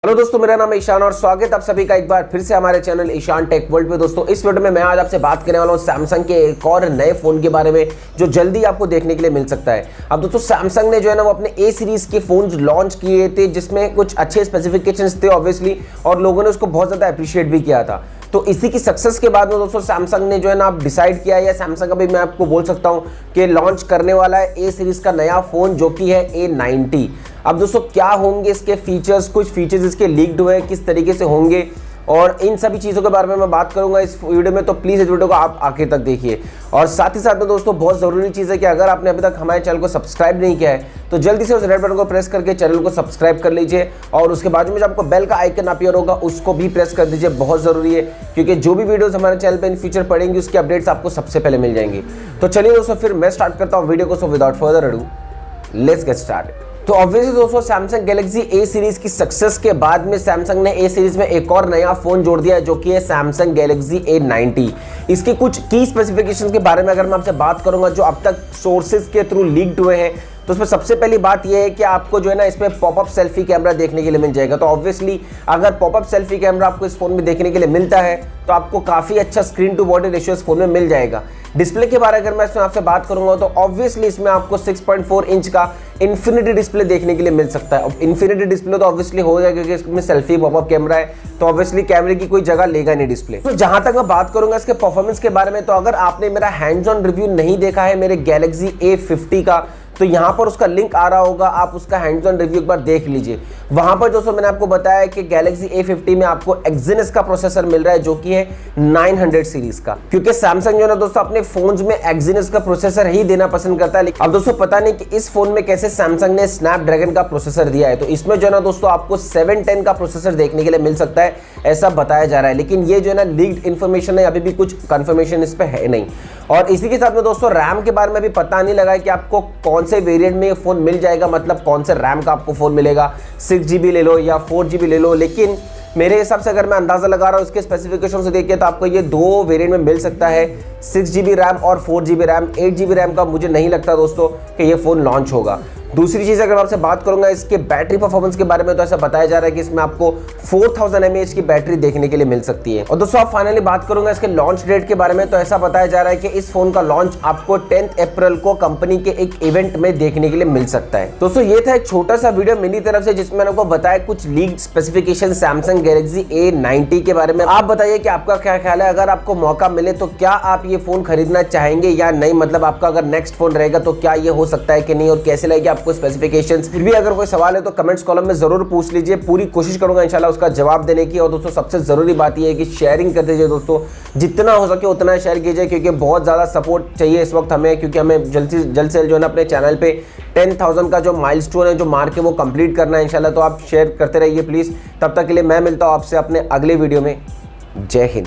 Hello दोस्तों, मेरा नाम है ईशान और स्वागत आप सभी का एक बार फिर से हमारे चैनल ईशान टेक वर्ल्ड पे। दोस्तों, इस वीडियो में मैं आज आपसे बात करने वाला हूँ सैमसंग के एक और नए फोन के बारे में जो जल्दी आपको देखने के लिए मिल सकता है। अब दोस्तों, सैमसंग ने जो है ना वो अपने ए सीरीज के फोन लॉन्च किए थे जिसमें कुछ अच्छे स्पेसिफिकेशंस थे ऑब्वियसली, और लोगों ने उसको बहुत ज़्यादा अप्रिशिएट भी किया था। तो इसी की सक्सेस के बाद में दोस्तों सैमसंग ने जो है ना आप डिसाइड किया, या सैमसंग अभी मैं आपको बोल सकता हूँ कि लॉन्च करने वाला है ए सीरीज का नया फोन जो कि है A90। अब दोस्तों क्या होंगे इसके फीचर्स, कुछ फीचर्स इसके लीक्ड हुए हैं, किस तरीके से होंगे, और इन सभी चीज़ों के बारे में मैं बात करूंगा इस वीडियो में। तो प्लीज़ इस वीडियो को आप आखिर तक देखिए। और साथ ही साथ में दोस्तों बहुत ज़रूरी चीज़ है कि अगर आपने अभी तक हमारे चैनल को सब्सक्राइब नहीं किया है तो जल्दी से उस रेड बटन को प्रेस करके चैनल को सब्सक्राइब कर लीजिए, और उसके बाद में जो आपको बेल का आइकन अपीयर होगा उसको भी प्रेस कर दीजिए। बहुत ज़रूरी है क्योंकि जो भी वीडियोज़ हमारे चैनल पर इन फ्यूचर पड़ेंगी उसकी अपडेट्स आपको सबसे पहले मिल जाएंगी। तो चलिए दोस्तों, फिर मैं स्टार्ट करता हूँ वीडियो को। So without further ado let's get started. तो ऑब्वियसली दोस्तों सैमसंग गैलेक्सी ए सीरीज की सक्सेस के बाद में सैमसंग ने ए सीरीज में एक और नया फोन जोड़ दिया है जो कि है सैमसंग गैलेक्सी A90। इसके कुछ की स्पेसिफिकेशंस के बारे में अगर मैं आपसे बात करूंगा जो अब तक सोर्सेज के थ्रू लीक्ड हुए हैं, तो उसमें सबसे पहली बात यह है कि आपको जो है ना इसमें पॉपअप सेल्फी कैमरा देखने के लिए मिल जाएगा। तो ऑब्वियसली अगर पॉपअप सेल्फी कैमरा आपको इस फोन में देखने के लिए मिलता है तो आपको काफ़ी अच्छा स्क्रीन टू बॉडी रेशियो इस फोन में मिल जाएगा। डिस्प्ले के बारे में अगर मैं इसमें आपसे बात करूंगा तो ऑब्वियसली इसमें आपको 6.4 इंच का इन्फिनिटी डिस्प्ले देखने के लिए मिल सकता है। अब इन्फिनिटी डिस्प्ले तो ऑब्वियसली हो जाएगा क्योंकि इसमें सेल्फी पॉपअप कैमरा है, तो ऑब्वियसली कैमरे की कोई जगह लेगा नहीं डिस्प्ले। तो जहां तक मैं बात करूंगा इसके परफॉर्मेंस के बारे में, तो अगर आपने मेरा हैंड्स ऑन रिव्यू नहीं देखा है मेरे गैलेक्सी A50 का, तो यहाँ पर उसका लिंक आ रहा होगा, आप उसका हैंड्स ऑन रिव्यू एक बार देख लीजिए। वहाँ पर दोस्तों मैंने आपको बताया कि गैलेक्सी A50 में आपको एक्सिनस का प्रोसेसर मिल रहा है जो कि है 900 सीरीज का, क्योंकि सैमसंग जो है ना दोस्तों अपने फोन्स में एक्सिनस का प्रोसेसर ही देना पसंद करता है। अब दोस्तों पता नहीं कि इस फोन में कैसे सैमसंग ने स्नैपड्रैगन का प्रोसेसर दिया है, तो इसमें जो है ना दोस्तों आपको 710 का प्रोसेसर देखने के लिए मिल सकता है, ऐसा बताया जा रहा है। लेकिन ये जो है ना लीक्ड इन्फॉर्मेशन है, अभी भी कुछ कंफर्मेशन इस पर है नहीं। और इसी के साथ में दोस्तों रैम के बारे में भी पता नहीं लगा है कि आपको कौन से वेरिएंट में ये फोन मिल जाएगा, मतलब कौन से रैम का आपको फोन मिलेगा, 6GB ले लो या 4GB ले लो। लेकिन मेरे हिसाब से अगर मैं अंदाजा लगा रहा हूँ इसके स्पेसिफिकेशन से देखिए तो आपको ये दो वेरिएंट में मिल सकता है, 6GB रैम और 4GB रैम। 8GB रैम का मुझे नहीं लगता दोस्तों कि ये फोन लॉन्च होगा। दूसरी चीज़ अगर मैं आपसे बात करूंगा इसके बैटरी परफॉर्मेंस के बारे में, तो ऐसा बताया जा रहा है कि इसमें आपको 4000 mAh की बैटरी देखने के लिए मिल सकती है। और दोस्तों आप फाइनली बात करूंगा इसके लॉन्च डेट के बारे में, तो ऐसा बताया जा रहा है कि इस फोन का लॉन्च आपको 10 अप्रैल को कंपनी के एक इवेंट में देखने के लिए मिल सकता है। दोस्तों ये था एक छोटा सा वीडियो मेरी तरफ से जिसमें मैंने आपको बताया कुछ leaked specification Samsung Galaxy A90 के बारे में। आप बताइए कि आपका क्या ख्याल है, अगर आपको मौका मिले तो क्या आप ये फोन खरीदना चाहेंगे या नहीं, मतलब आपका अगर नेक्स्ट फोन रहेगा तो क्या ये हो सकता है कि नहीं, और कैसे लगेगी आपको स्पेसिफिकेशन। फिर भी अगर कोई सवाल है तो कमेंट्स कॉलम में जरूर पूछ लीजिए, पूरी कोशिश करूंगा इंशाल्लाह उसका जवाब देने की। और दोस्तों सबसे जरूरी बात यह है कि शेयरिंग कर दीजिए दोस्तों, जितना हो सके उतना शेयर कीजिए, क्योंकि बहुत ज़्यादा सपोर्ट चाहिए इस वक्त हमें, क्योंकि हमें जल्द से जल्द जो है ना अपने चैनल पे 10,000 का जो माइलस्टोन है, जो मार्क है, वो कंप्लीट करना है इंशाल्लाह। तो आप शेयर करते रहिए प्लीज़। तब तक के लिए मैं मिलता हूँ आपसे अपने अगले वीडियो में। जय हिंद।